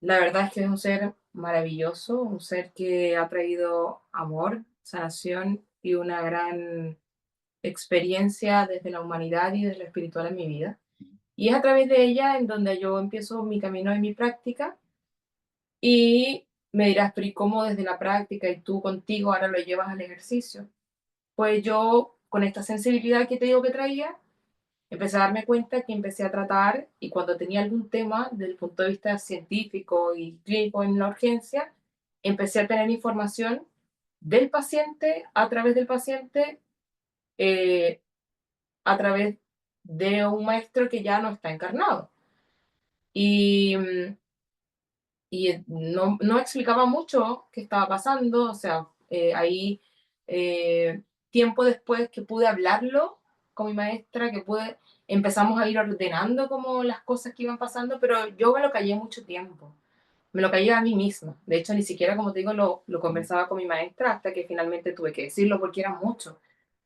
[SPEAKER 2] La verdad es que es un ser maravilloso, un ser que ha traído amor, sanación y una gran experiencia desde la humanidad y desde lo espiritual en mi vida. Y es a través de ella en donde yo empiezo mi camino y mi práctica. Y me dirás, pero ¿y cómo desde la práctica y tú contigo ahora lo llevas al ejercicio? Pues yo, con esta sensibilidad que te digo que traía, empecé a darme cuenta que empecé a tratar y cuando tenía algún tema desde el punto de vista científico y clínico en la urgencia, empecé a tener información del paciente, a través del paciente, eh, a través de un maestro que ya no está encarnado. Y, no explicaba mucho qué estaba pasando, o sea, ahí tiempo después que pude hablarlo con mi maestra, empezamos a ir ordenando como las cosas que iban pasando, pero yo me lo callé mucho tiempo, me lo callé a mí misma, de hecho ni siquiera, como te digo, lo conversaba con mi maestra hasta que finalmente tuve que decirlo porque era mucho.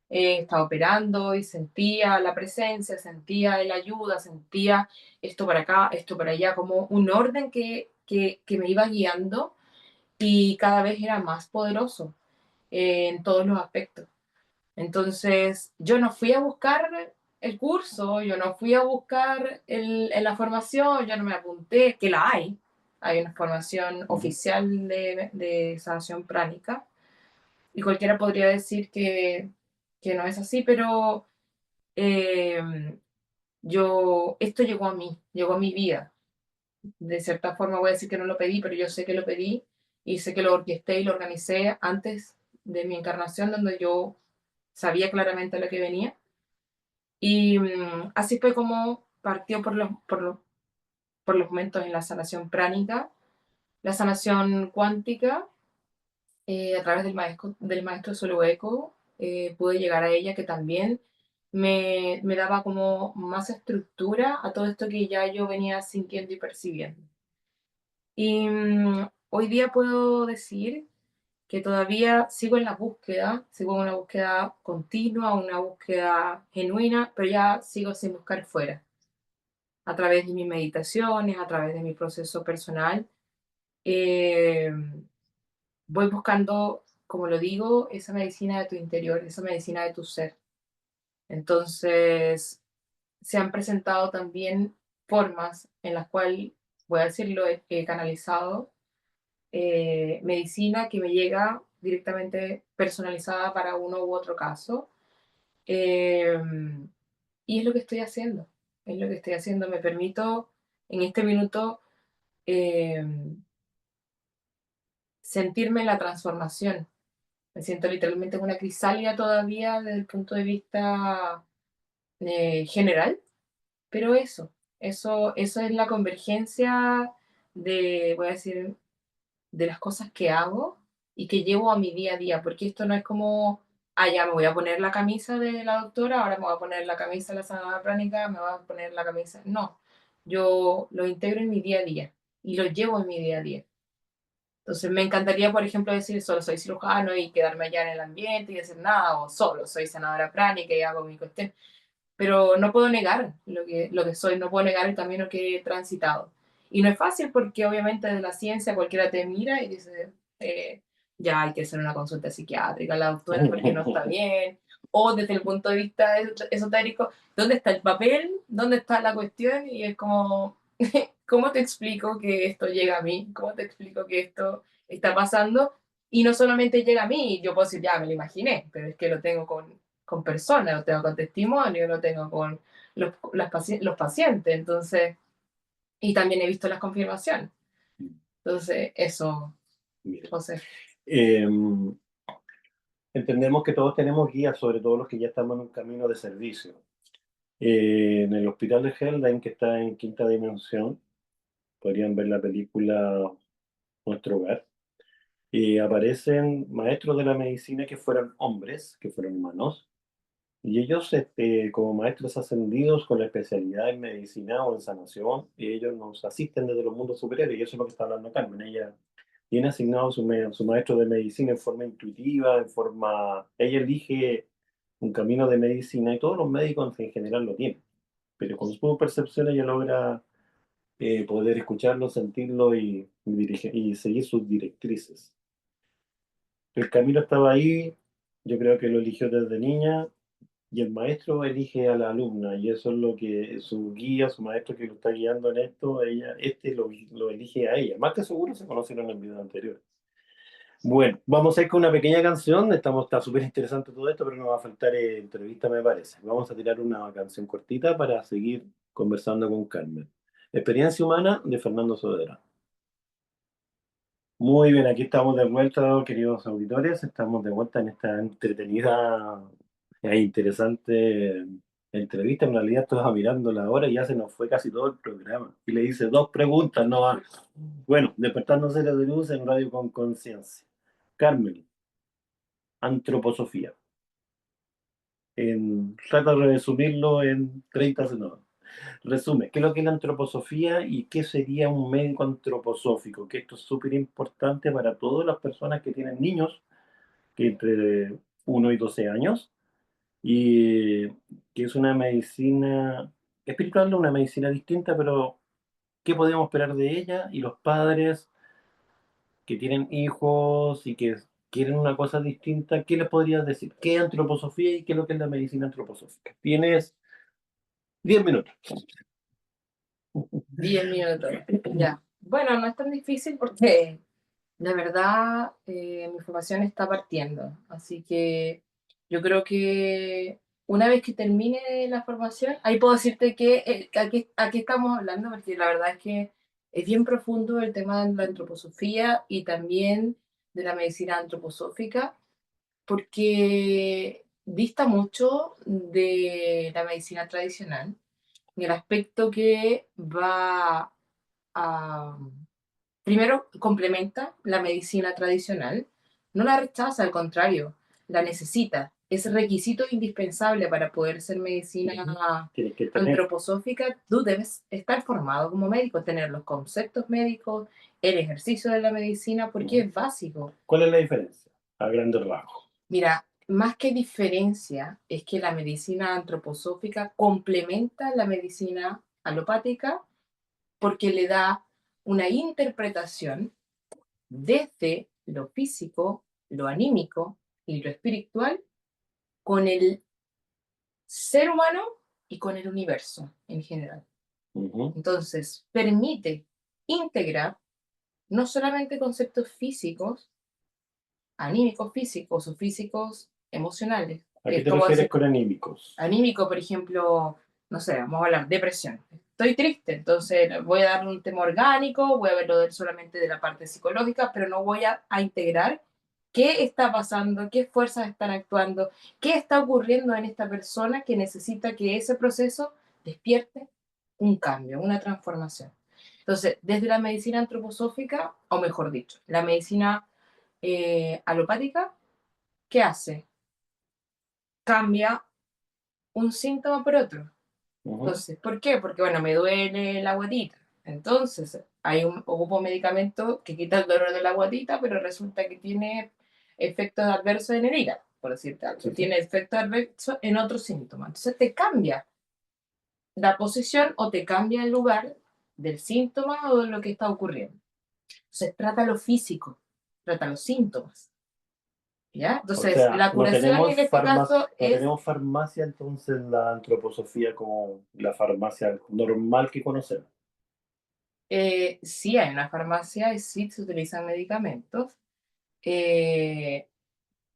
[SPEAKER 2] Estaba operando y sentía la presencia, sentía la ayuda, sentía esto para acá, esto para allá, como un orden que me iba guiando y cada vez era más poderoso en todos los aspectos. Entonces, yo no fui a buscar el curso, yo no fui a buscar la formación, yo no me apunté, que la hay, hay una formación oficial de sanación pránica, y cualquiera podría decir que no es así, pero eh, esto llegó a mi vida. De cierta forma voy a decir que no lo pedí, pero yo sé que lo pedí y sé que lo orquesté y lo organicé antes de mi encarnación, donde yo sabía claramente lo que venía. Y así fue como partió por los momentos en la sanación pránica, la sanación cuántica, a través del maestro Soloeco, pude llegar a ella, que también me daba como más estructura a todo esto que ya yo venía sintiendo y percibiendo. Y hoy día puedo decir que todavía sigo en una búsqueda continua, una búsqueda genuina, pero ya sigo sin buscar fuera, a través de mis meditaciones, a través de mi proceso personal. eh, Voy buscando, como lo digo, esa medicina de tu interior, esa medicina de tu ser. Entonces, se han presentado también formas en las cuales, voy a decirlo, he canalizado medicina que me llega directamente personalizada para uno u otro caso. Eh, y es lo que estoy haciendo, es lo que estoy haciendo. Me permito en este minuto eh, sentirme en la transformación. Me siento literalmente en una crisálida todavía desde el punto de vista general, pero eso es la convergencia de, voy a decir, de las cosas que hago y que llevo a mi día a día, porque esto no es como, ah, ya me voy a poner la camisa de la doctora, ahora me voy a poner la camisa de la sanadora pránica, me voy a poner la camisa. No, yo lo integro en mi día a día y lo llevo en mi día a día. Entonces me encantaría, por ejemplo, decir solo soy cirujano y quedarme allá en el ambiente y decir nada, o solo soy sanadora pránica y hago mi cuestión, pero no puedo negar lo que soy, no puedo negar el camino que he transitado. Y no es fácil porque obviamente desde la ciencia cualquiera te mira y dice, eh, ya hay que hacer una consulta psiquiátrica a la doctora porque no está bien. O desde el punto de vista esotérico, ¿dónde está el papel? ¿Dónde está la cuestión? Y es como, ¿cómo te explico que esto llega a mí? ¿Cómo te explico que esto está pasando? Y no solamente llega a mí, yo puedo decir, ya me lo imaginé, pero es que lo tengo con personas, lo tengo con testimonio, lo tengo con los pacientes, entonces, y también he visto las confirmaciones. Entonces, eso,
[SPEAKER 1] Mira.
[SPEAKER 2] José.
[SPEAKER 1] Eh, Entendemos que todos tenemos guías, sobre todo los que ya estamos en un camino de servicio. En el hospital de Helldine, que está en Quinta Dimensión, podrían ver la película Nuestro Hogar, y aparecen maestros de la medicina que fueron hombres, que fueron humanos, y ellos, como maestros ascendidos con la especialidad en medicina o en sanación, y ellos nos asisten desde los mundos superiores, y eso es lo que está hablando Carmen. Ella tiene asignado su maestro de medicina en forma intuitiva, ella elige un camino de medicina, y todos los médicos en general lo tienen, pero con su percepción ella logra poder escucharlo, sentirlo y seguir sus directrices. El camino estaba ahí, yo creo que lo eligió desde niña, y el maestro elige a la alumna, y eso es lo que su guía, su maestro que lo está guiando en esto, lo elige a ella. Más que seguro se conocieron en el video anterior. Bueno, vamos a ir con una pequeña canción. Está súper interesante todo esto, pero nos va a faltar entrevista, me parece. Vamos a tirar una canción cortita para seguir conversando con Carmen. Experiencia humana de Fernando Sodera. Muy bien, aquí estamos de vuelta, queridos auditores. Estamos de vuelta en esta entretenida e interesante entrevista. En realidad estaba mirando la hora y ya se nos fue casi todo el programa. Y le hice dos preguntas, no más. Bueno, despertándose de luz en Radio con Conciencia. Carmen, antroposofía. Trata de resumirlo en 30 segundos. Resume, ¿qué es lo que es la antroposofía y qué sería un médico antroposófico? Que esto es súper importante para todas las personas que tienen niños que entre 1 y 12 años, y que es una medicina espiritual, una medicina distinta, pero ¿qué podemos esperar de ella? Y los padres que tienen hijos y que quieren una cosa distinta, ¿qué les podrías decir? ¿Qué es antroposofía y qué es lo que es la medicina antroposófica? Tienes 10 minutos.
[SPEAKER 2] 10 minutos, ya. Bueno, no es tan difícil porque la verdad mi formación está partiendo, así que yo creo que una vez que termine la formación, ahí puedo decirte que aquí estamos hablando, porque la verdad es que es bien profundo el tema de la antroposofía y también de la medicina antroposófica, porque dista mucho de la medicina tradicional, en el aspecto que va a primero, complementa la medicina tradicional, no la rechaza, al contrario, la necesita. Es requisito indispensable para poder ser medicina
[SPEAKER 1] Tienes que tener.
[SPEAKER 2] antroposófica. Tú debes estar formado como médico, tener los conceptos médicos, el ejercicio de la medicina, porque es básico.
[SPEAKER 1] ¿Cuál es la diferencia? A grandes rasgos.
[SPEAKER 2] Mira, más que diferencia, es que la medicina antroposófica complementa la medicina alopática porque le da una interpretación desde lo físico, lo anímico y lo espiritual con el ser humano y con el universo en general.
[SPEAKER 1] Ujú.
[SPEAKER 2] Entonces, permite integrar no solamente conceptos físicos, anímicos físicos o físicos emocionales.
[SPEAKER 1] ¿A qué te
[SPEAKER 2] Como
[SPEAKER 1] refieres
[SPEAKER 2] decir,
[SPEAKER 1] con anímicos?
[SPEAKER 2] anímico, por ejemplo, no sé, vamos a hablar depresión. Estoy triste, entonces voy a dar un tema orgánico, voy a verlo solamente de la parte psicológica, pero no voy a integrar qué está pasando, qué fuerzas están actuando, qué está ocurriendo en esta persona que necesita que ese proceso despierte un cambio, una transformación. Entonces, desde la medicina antroposófica, o mejor dicho, la medicina alopática, ¿qué hace? Cambia un síntoma por otro.
[SPEAKER 1] Ujú.
[SPEAKER 2] Entonces, ¿por qué? Porque, bueno, me duele la guatita. Entonces, ocupo un medicamento que quita el dolor de la guatita, pero resulta que tiene efectos adversos en el hígado, por decirte algo.
[SPEAKER 1] Sí, sí.
[SPEAKER 2] Tiene efectos adversos en otros síntomas. Entonces, te cambia la posición o te cambia el lugar del síntoma o de lo que está ocurriendo. Entonces, trata lo físico, trata los síntomas. ¿Ya?
[SPEAKER 1] O
[SPEAKER 2] Entonces,
[SPEAKER 1] sea,
[SPEAKER 2] la curación en este caso
[SPEAKER 1] no
[SPEAKER 2] es
[SPEAKER 1] tenemos farmacia entonces en la antroposofía como la farmacia normal que conocemos.
[SPEAKER 2] sí hay una farmacia y sí se utilizan medicamentos, eh,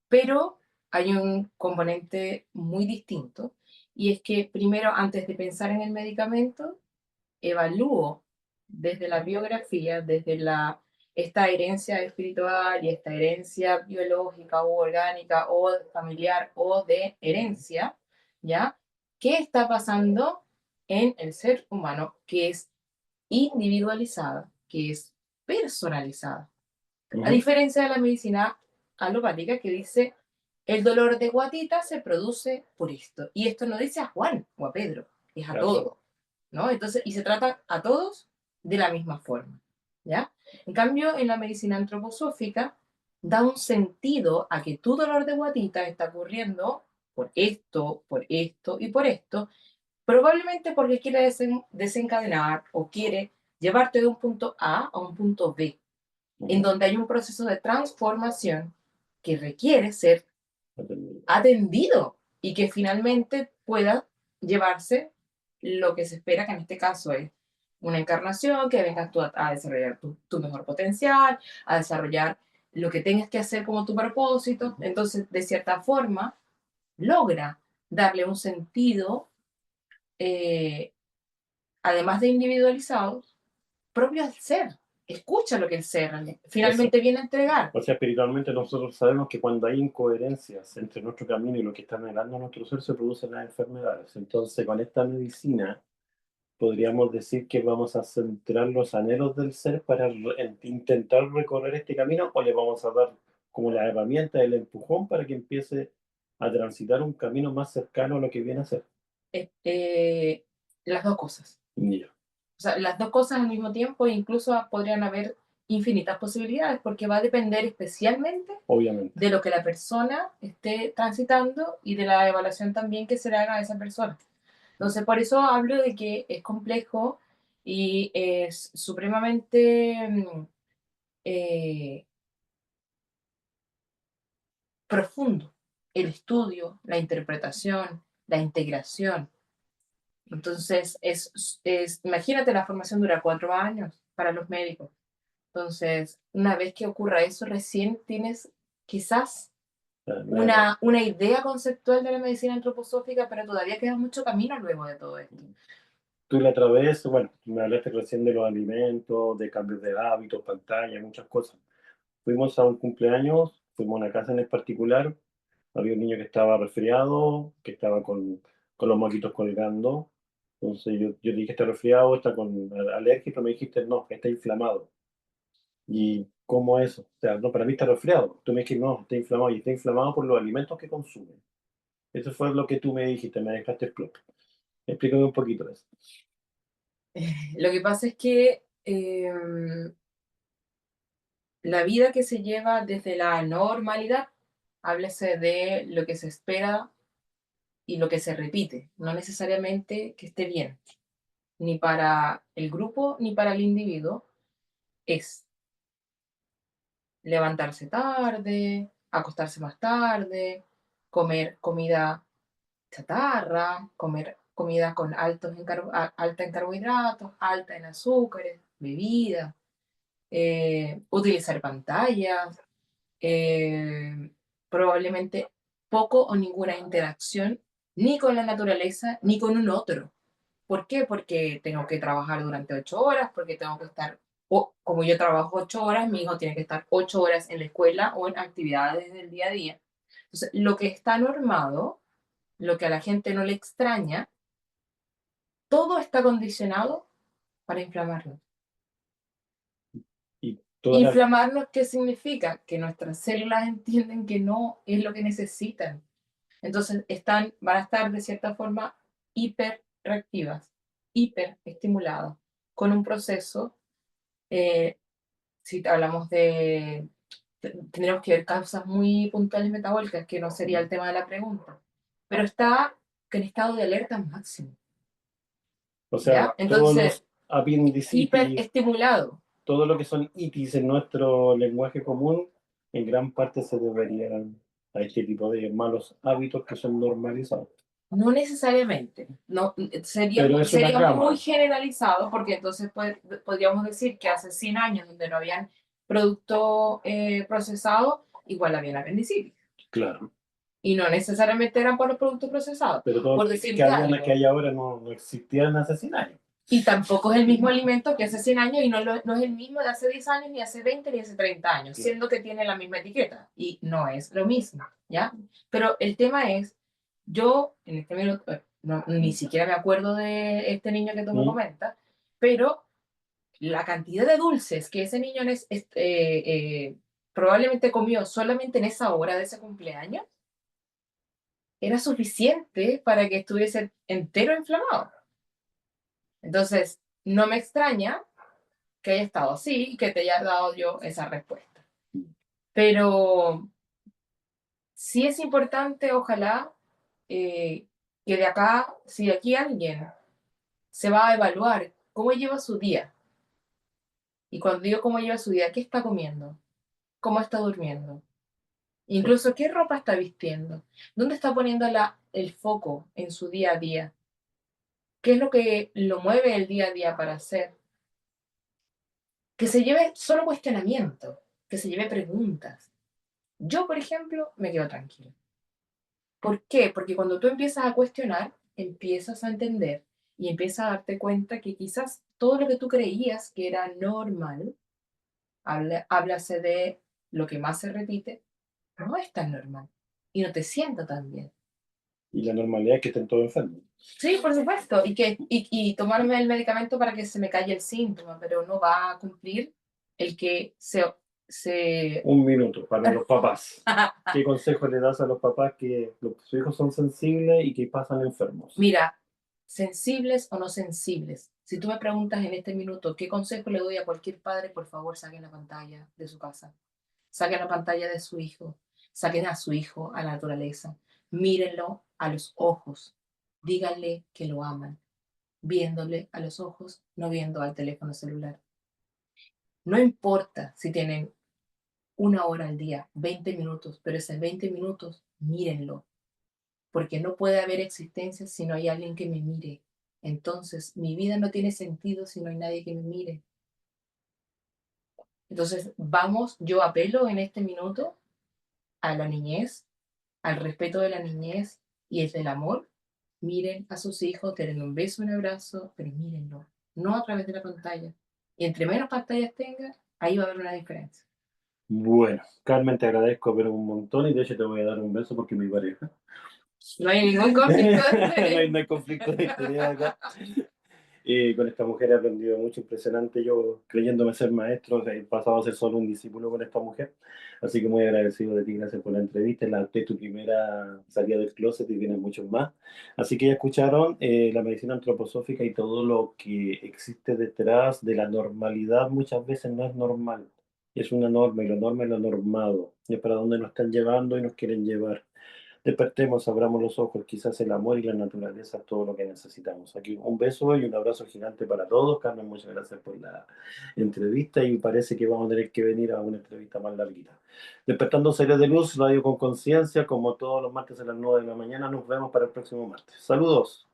[SPEAKER 2] pero hay un componente muy distinto y es que primero, antes de pensar en el medicamento, evalúo desde la biografía, esta herencia espiritual y esta herencia biológica o orgánica o familiar o de herencia, ¿ya? ¿Qué está pasando en el ser humano que es individualizada, que es personalizada? A
[SPEAKER 1] Ujú.
[SPEAKER 2] diferencia de la medicina alopática que dice, el dolor de guatita se produce por esto. Y esto no dice a Juan o a Pedro, es a
[SPEAKER 1] Claro.
[SPEAKER 2] todos, ¿no? Entonces, y se trata a todos de la misma forma, ¿ya? En cambio, en la medicina antroposófica da un sentido a que tu dolor de guatita está ocurriendo por esto y por esto, probablemente porque quiere desencadenar o quiere llevarte de un punto A a un punto B, en
[SPEAKER 1] Ujú.
[SPEAKER 2] donde hay un proceso de transformación que requiere ser
[SPEAKER 1] Entendido.
[SPEAKER 2] atendido y que finalmente pueda llevarse lo que se espera, que en este caso es una encarnación, que vengas tú a desarrollar tu mejor potencial, a desarrollar lo que tengas que hacer como tu propósito.
[SPEAKER 1] Ujú.
[SPEAKER 2] Entonces, de cierta forma, logra darle un sentido, eh, además de individualizado, propio al ser. Escucha lo que el ser
[SPEAKER 1] O sea,
[SPEAKER 2] finalmente viene a entregar.
[SPEAKER 1] espiritualmente nosotros sabemos que cuando hay incoherencias entre nuestro camino y lo que está anhelando nuestro ser, se producen las enfermedades. Entonces, con esta medicina, podríamos decir que vamos a centrar los anhelos del ser para intentar recorrer este camino, o le vamos a dar como la herramienta, el empujón para que empiece a transitar un camino más cercano a lo que viene a ser.
[SPEAKER 2] eh, eh, las dos cosas.
[SPEAKER 1] Ya,
[SPEAKER 2] O sea, las dos cosas al mismo tiempo, e incluso podrían haber infinitas posibilidades, porque va a depender especialmente
[SPEAKER 1] obviamente.
[SPEAKER 2] de lo que la persona esté transitando y de la evaluación también que se le haga a esa persona. Entonces, por eso hablo de que es complejo y es supremamente eh, profundo el estudio, la interpretación, la integración. Entonces, imagínate, la formación dura 4 años para los médicos. Entonces, una vez que ocurra eso, recién tienes quizás una idea conceptual de la medicina antroposófica, pero todavía queda mucho camino luego de todo esto.
[SPEAKER 1] Tú la otra vez, bueno, me hablaste recién de los alimentos, de cambios de hábitos, pantalla, muchas cosas. Fuimos a un cumpleaños, fuimos a una casa en el particular, había un niño que estaba resfriado, que estaba con los moquitos colgando. Entonces yo dije, está resfriado, está con alergia, pero me dijiste, no, está inflamado. ¿Y cómo eso? O sea, no, para mí está resfriado. Tú me dijiste, no, está inflamado, y está inflamado por los alimentos que consume. Eso fue lo que tú me dijiste, me dejaste explotar. Explícame un poquito de eso.
[SPEAKER 2] Lo que pasa es que la vida que se lleva desde la normalidad, háblese de lo que se espera y lo que se repite, no necesariamente que esté bien, ni para el grupo ni para el individuo, es levantarse tarde, acostarse más tarde, comer comida chatarra, comer comida con alta en carbohidratos, alta en azúcares, bebidas, utilizar pantallas, eh, probablemente poco o ninguna interacción ni con la naturaleza ni con un otro. ¿Por qué? Porque tengo que trabajar durante 8 horas, porque tengo que estar, o como yo trabajo 8 horas, mi hijo tiene que estar 8 horas en la escuela o en actividades del día a día. Entonces, lo que está normado, lo que a la gente no le extraña, todo está condicionado para inflamarnos.
[SPEAKER 1] Y todas las,
[SPEAKER 2] Inflamarnos, ¿qué significa? Que nuestras células entienden que no es lo que necesitan. Entonces van a estar de cierta forma hiperreactivas, hiperestimuladas, con un proceso, eh, si hablamos de, tendríamos que ver causas muy puntuales metabólicas, que no sería el tema de la pregunta, pero está en estado de alerta máximo,
[SPEAKER 1] o
[SPEAKER 2] ¿ya?
[SPEAKER 1] sea, todos
[SPEAKER 2] Entonces,
[SPEAKER 1] los apendicitis,
[SPEAKER 2] hiperestimulado.
[SPEAKER 1] todo lo que son itis en nuestro lenguaje común, en gran parte se deberían a este tipo de malos hábitos que son normalizados.
[SPEAKER 2] No necesariamente, no,
[SPEAKER 1] Pero es una
[SPEAKER 2] sería muy
[SPEAKER 1] gama,
[SPEAKER 2] generalizado porque entonces podríamos decir que hace 100 años donde no habían producto procesado, igual había apendicitis.
[SPEAKER 1] claro.
[SPEAKER 2] Y no necesariamente eran por los productos procesados,
[SPEAKER 1] Pero todo
[SPEAKER 2] por
[SPEAKER 1] lo que,
[SPEAKER 2] decirte
[SPEAKER 1] que
[SPEAKER 2] algo.
[SPEAKER 1] hay ahora no existían hace 100 años.
[SPEAKER 2] Y tampoco es el mismo alimento que hace 100 años y no es el mismo de hace 10 años, ni hace 20 ni hace 30 años,
[SPEAKER 1] Claro.
[SPEAKER 2] siendo que tiene la misma etiqueta. Y no es lo mismo, ¿ya? Pero el tema es, yo en este minuto, ni siquiera me acuerdo de este niño que tú me
[SPEAKER 1] ¿Mm?
[SPEAKER 2] comentas, pero la cantidad de dulces que ese niño probablemente comió solamente en esa hora de ese cumpleaños era suficiente para que estuviese entero inflamado. Entonces, no me extraña que haya estado así y que te haya dado yo esa respuesta. Pero sí es importante, ojalá, que de acá, si de aquí alguien se va a evaluar cómo lleva su día, y cuando digo cómo lleva su día, ¿qué está comiendo? ¿Cómo está durmiendo? Incluso qué ropa está vistiendo, dónde está poniendo el foco en su día a día, qué es lo que lo mueve el día a día para hacer. Que se lleve solo cuestionamiento, que se lleve preguntas. Yo, por ejemplo, me quedo tranquila. ¿Por qué? Porque cuando tú empiezas a cuestionar, empiezas a entender y empiezas a darte cuenta que quizás todo lo que tú creías que era normal, háblase de lo que más se repite, no es tan normal y no te sienta tan bien.
[SPEAKER 1] Y la normalidad es que estén todos enfermos.
[SPEAKER 2] Sí, por supuesto, y tomarme el medicamento para que se me calle el síntoma, pero no va a cumplir el que se...
[SPEAKER 1] Un minuto para los papás. ¿Qué consejo le das a los papás que sus hijos son sensibles y que pasan enfermos?
[SPEAKER 2] Mira, sensibles o no sensibles. Si tú me preguntas en este minuto qué consejo le doy a cualquier padre, por favor, saquen la pantalla de su casa, saquen la pantalla de su hijo, saquen a su hijo a la naturaleza, mírenlo a los ojos, díganle que lo aman, viéndole a los ojos, no viendo al teléfono celular. No importa si tienen 1 hora al día, 20 minutos, pero esos 20 minutos, mírenlo, porque no puede haber existencia si no hay alguien que me mire. Entonces, mi vida no tiene sentido si no hay nadie que me mire. Entonces, vamos, yo apelo en este minuto a la niñez, al respeto de la niñez y es del amor. Miren a sus hijos, denle un beso, un abrazo, pero mírenlo, no a través de la pantalla. Y entre menos pantallas tenga, ahí va a haber una diferencia.
[SPEAKER 1] Bueno, Carmen, te agradezco pero un montón y de hecho te voy a dar un beso porque mi pareja.
[SPEAKER 2] No hay ningún conflicto de
[SPEAKER 1] No hay conflicto de interés acá. Con esta mujer he aprendido mucho, impresionante. Yo, creyéndome ser maestro, he pasado a ser solo un discípulo con esta mujer. Así que muy agradecido de ti, gracias por la entrevista. Esta es tu primera salida del closet y vienen muchos más. Así que ya escucharon la medicina antroposófica y todo lo que existe detrás de la normalidad. Muchas veces no es normal, es una norma y lo norma es lo normado. Y es para donde nos están llevando y nos quieren llevar. Despertemos, abramos los ojos, quizás el amor y la naturaleza es todo lo que necesitamos. Aquí un beso y un abrazo gigante para todos. Carmen, muchas gracias por la entrevista y parece que vamos a tener que venir a una entrevista más larguita. Despertando Seres de Luz, Radio con Conciencia, como todos los martes a las 9 de la mañana. Nos vemos para el próximo martes. Saludos.